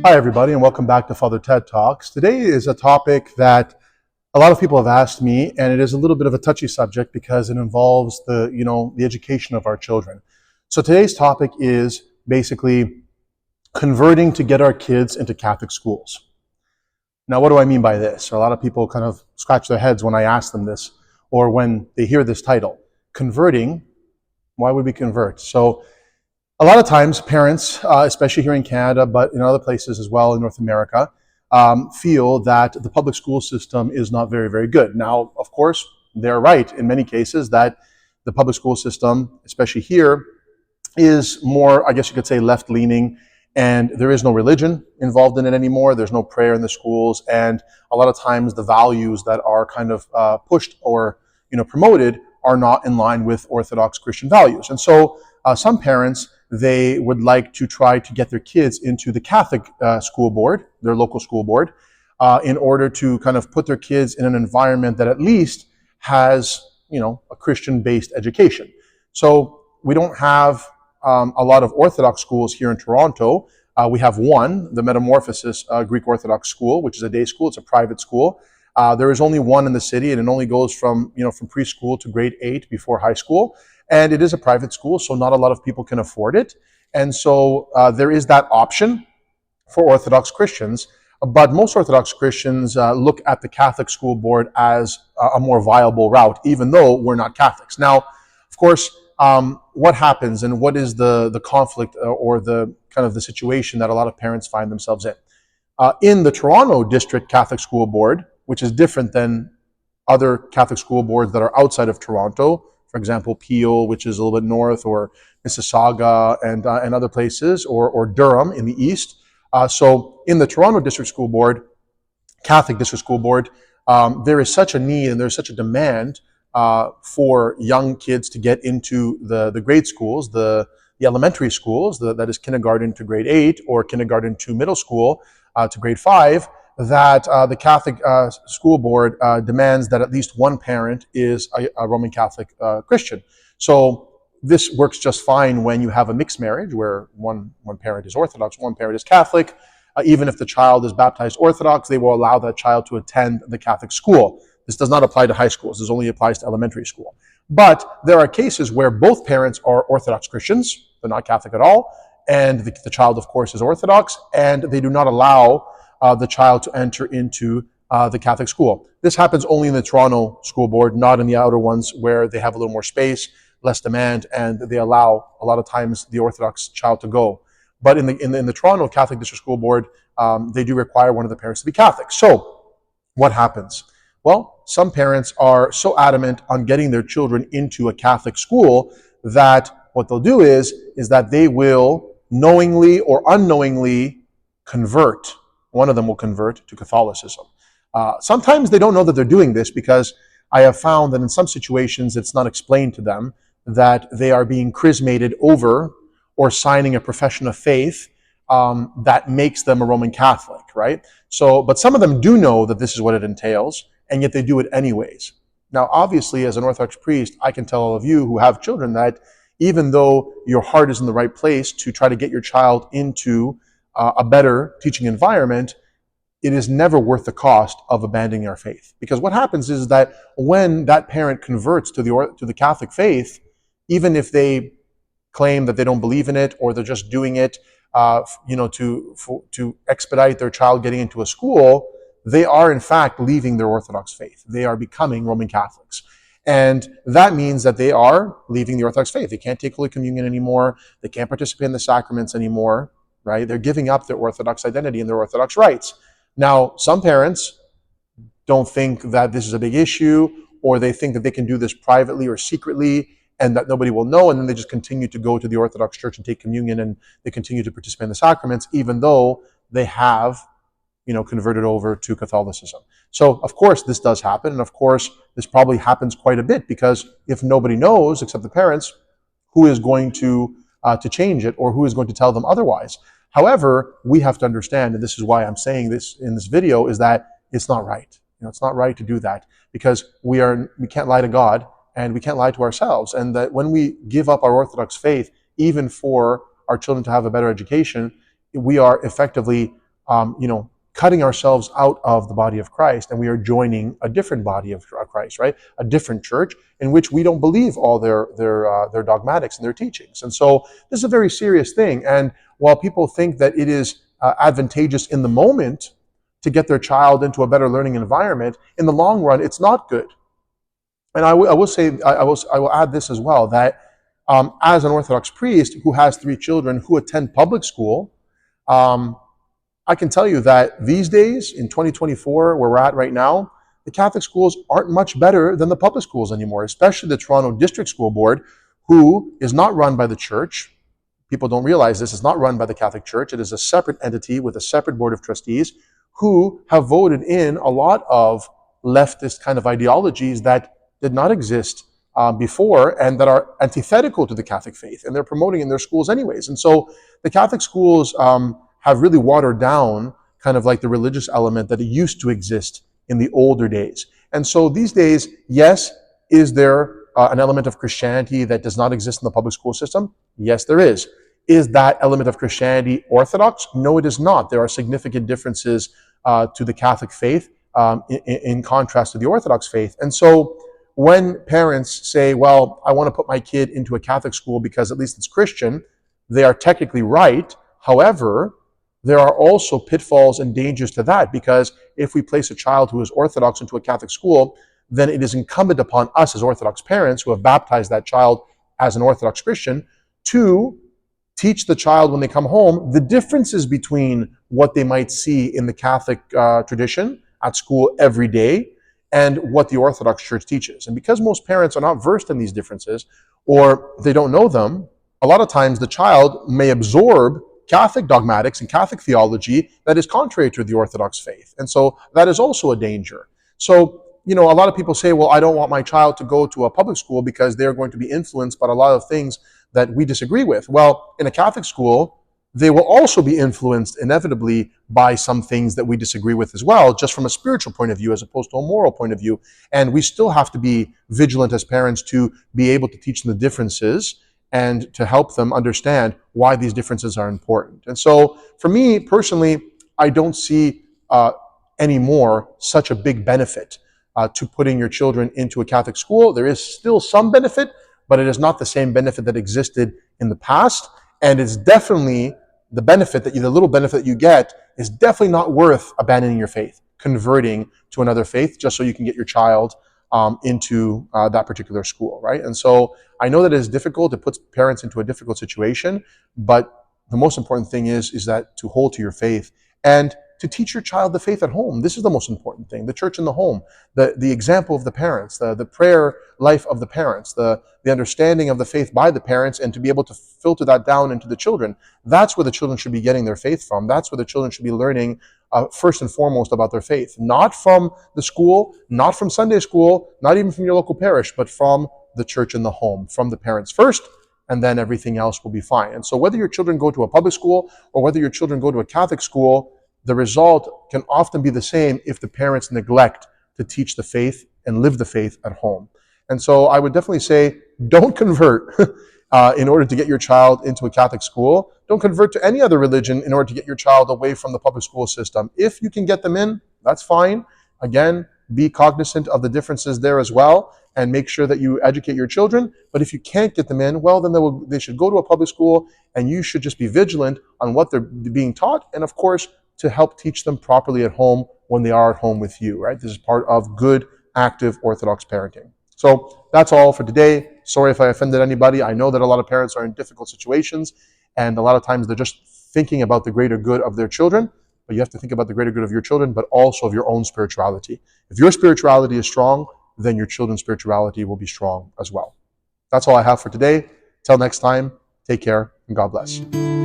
Hi, everybody, and welcome back to Father Ted Talks. Today is a topic that a lot of people have asked me, and it is a little bit of a touchy subject because it involves the education of our children. So today's topic is basically converting to get our kids into Catholic schools. Now, what do I mean by this? A lot of people kind of scratch their heads when I ask them this, or when they hear this title. Converting, why would we convert? So a lot of times parents, especially here in Canada, but in other places as well in North America, feel that the public school system is not very, very good. Now, of course, they're right in many cases that the public school system, especially here, is more, I guess you could say, left-leaning, and there is no religion involved in it anymore. There's no prayer in the schools, and a lot of times the values that are kind of pushed or promoted are not in line with Orthodox Christian values. And so some parents, they would like to try to get their kids into the Catholic school board, their local school board, in order to kind of put their kids in an environment that at least has, a Christian-based education. So we don't have a lot of Orthodox schools here in Toronto. We have one, the Metamorphosis Greek Orthodox School, which is a day school. It's a private school. There is only one in the city, and it only goes from preschool to grade 8 before high school. And it is a private school, so not a lot of people can afford it. And so there is that option for Orthodox Christians. But most Orthodox Christians look at the Catholic school board as a more viable route, even though we're not Catholics. Now, of course, what happens and what is the conflict or the kind of the situation that a lot of parents find themselves in? In the Toronto District Catholic School Board, which is different than other Catholic school boards that are outside of Toronto, for example, Peel, which is a little bit north, or Mississauga and other places, or Durham in the east. So in the Toronto District School Board, Catholic District School Board, there is such a need and there's such a demand for young kids to get into the grade schools, the elementary schools, that is kindergarten to grade 8 or kindergarten to middle school to grade 5, that the Catholic school board demands that at least one parent is a Roman Catholic Christian. So this works just fine when you have a mixed marriage where one parent is Orthodox, one parent is Catholic. Even if the child is baptized Orthodox, they will allow that child to attend the Catholic school. This does not apply to high schools. This only applies to elementary school. But there are cases where both parents are Orthodox Christians. They're not Catholic at all. And the child, of course, is Orthodox. And they do not allow the child to enter into the Catholic school. This happens only in the Toronto School Board, not in the outer ones where they have a little more space, less demand, and they allow a lot of times the Orthodox child to go. But in the Toronto Catholic District School Board, they do require one of the parents to be Catholic. So what happens? Well, some parents are so adamant on getting their children into a Catholic school that what they'll do is that they will knowingly or unknowingly convert. One of them will convert to Catholicism. Sometimes they don't know that they're doing this because I have found that in some situations it's not explained to them that they are being chrismated over or signing a profession of faith that makes them a Roman Catholic, right? So, but some of them do know that this is what it entails, and yet they do it anyways. Now, obviously, as an Orthodox priest, I can tell all of you who have children that even though your heart is in the right place to try to get your child into a better teaching environment, it is never worth the cost of abandoning our faith. Because what happens is that when that parent converts to the Catholic faith, even if they claim that they don't believe in it or they're just doing it, to expedite their child getting into a school, they are in fact leaving their Orthodox faith. They are becoming Roman Catholics. And that means that they are leaving the Orthodox faith. They can't take Holy Communion anymore. They can't participate in the sacraments anymore. Right? They're giving up their Orthodox identity and their Orthodox rights. Now, some parents don't think that this is a big issue, or they think that they can do this privately or secretly and that nobody will know, and then they just continue to go to the Orthodox Church and take communion, and they continue to participate in the sacraments, even though they have, converted over to Catholicism. So, of course, this does happen, and of course, this probably happens quite a bit, because if nobody knows, except the parents, who is going to change it, or who is going to tell them otherwise? However, we have to understand, and this is why I'm saying this in this video, is that it's not right. It's not right to do that, because we can't lie to God and we can't lie to ourselves. And that when we give up our Orthodox faith, even for our children to have a better education, we are effectively cutting ourselves out of the body of Christ, and we are joining a different body of Christ, right? A different church in which we don't believe all their dogmatics and their teachings. And so this is a very serious thing. And while people think that it is advantageous in the moment to get their child into a better learning environment, in the long run, it's not good. And I will add this as well, that as an Orthodox priest who has 3 children who attend public school, I can tell you that these days, in 2024, where we're at right now, the Catholic schools aren't much better than the public schools anymore, especially the Toronto District School Board, who is not run by the church. People don't realize this. It's not run by the Catholic Church. It is a separate entity with a separate board of trustees who have voted in a lot of leftist kind of ideologies that did not exist before and that are antithetical to the Catholic faith, and they're promoting in their schools anyways. And so the Catholic schools have really watered down kind of like the religious element that it used to exist in the older days. And so these days, yes, is there an element of Christianity that does not exist in the public school system? Yes, there is. Is that element of Christianity Orthodox? No, it is not. There are significant differences to the Catholic faith in contrast to the Orthodox faith. And so when parents say, well, I want to put my kid into a Catholic school because at least it's Christian, they are technically right. However, there are also pitfalls and dangers to that, because if we place a child who is Orthodox into a Catholic school, then it is incumbent upon us as Orthodox parents who have baptized that child as an Orthodox Christian to teach the child when they come home the differences between what they might see in the Catholic tradition at school every day and what the Orthodox Church teaches. And because most parents are not versed in these differences, or they don't know them, a lot of times the child may absorb Catholic dogmatics and Catholic theology that is contrary to the Orthodox faith. And so that is also a danger. So, a lot of people say, well, I don't want my child to go to a public school because they're going to be influenced by a lot of things that we disagree with. Well, in a Catholic school, they will also be influenced inevitably by some things that we disagree with as well, just from a spiritual point of view as opposed to a moral point of view. And we still have to be vigilant as parents to be able to teach them the differences and to help them understand why these differences are important. And so for me personally, I don't see anymore such a big benefit to putting your children into a Catholic school. There is still some benefit, but it is not the same benefit that existed in the past. And it's definitely the little benefit that you get is definitely not worth abandoning your faith, converting to another faith just so you can get your child into that particular school, right? And so I know that it is difficult. It puts parents into a difficult situation, but the most important thing is that to hold to your faith and to teach your child the faith at home. This is the most important thing. The church in the home, the example of the parents, the prayer life of the parents, the understanding of the faith by the parents, and to be able to filter that down into the children. That's where the children should be getting their faith from. That's where the children should be learning first and foremost about their faith. Not from the school, not from Sunday school, not even from your local parish, but from the church in the home, from the parents first, and then everything else will be fine. And so whether your children go to a public school or whether your children go to a Catholic school, the result can often be the same if the parents neglect to teach the faith and live the faith at home. And so I would definitely say, don't convert in order to get your child into a Catholic school. Don't convert to any other religion in order to get your child away from the public school system. If you can get them in, that's fine. Again, be cognizant of the differences there as well, and make sure that you educate your children. But if you can't get them in, well, then they should go to a public school, and you should just be vigilant on what they're being taught, and of course, to help teach them properly at home when they are at home with you, right? This is part of good, active Orthodox parenting. So that's all for today. Sorry if I offended anybody. I know that a lot of parents are in difficult situations, and a lot of times they're just thinking about the greater good of their children, but you have to think about the greater good of your children, but also of your own spirituality. If your spirituality is strong, then your children's spirituality will be strong as well. That's all I have for today. Till next time, take care and God bless.